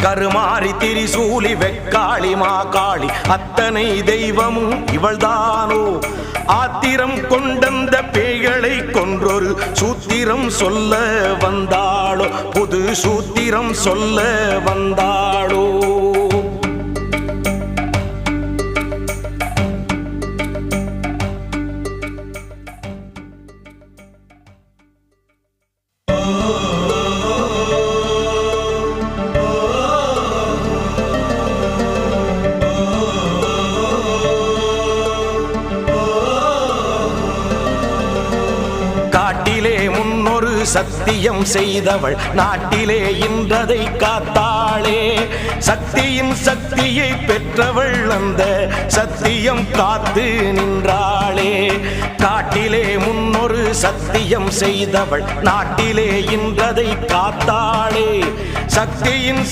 கருமாரி திரிசூலி வெக்காளி மாகாளி அத்தனை தெய்வமும் இவள்தானோ ஆத்திரம் கொண்டந்த பேய்களை கொன்றொரு சூத்திரம் சொல்ல வந்தாளோ புது சூத்திரம் சொல்ல வந்தாளோ காட்டிலே முன்னொரு சத்தியம் செய்தவள் நாட்டிலே இன்றதை காத்தாளே சக்தியின் சக்தியை பெற்றவள் அந்த சத்தியம் காத்து நின்றாளே காட்டிலே முன்னொரு சத்தியம் செய்தவள் நாட்டிலே இன்றதை காத்தாளே சக்தியின்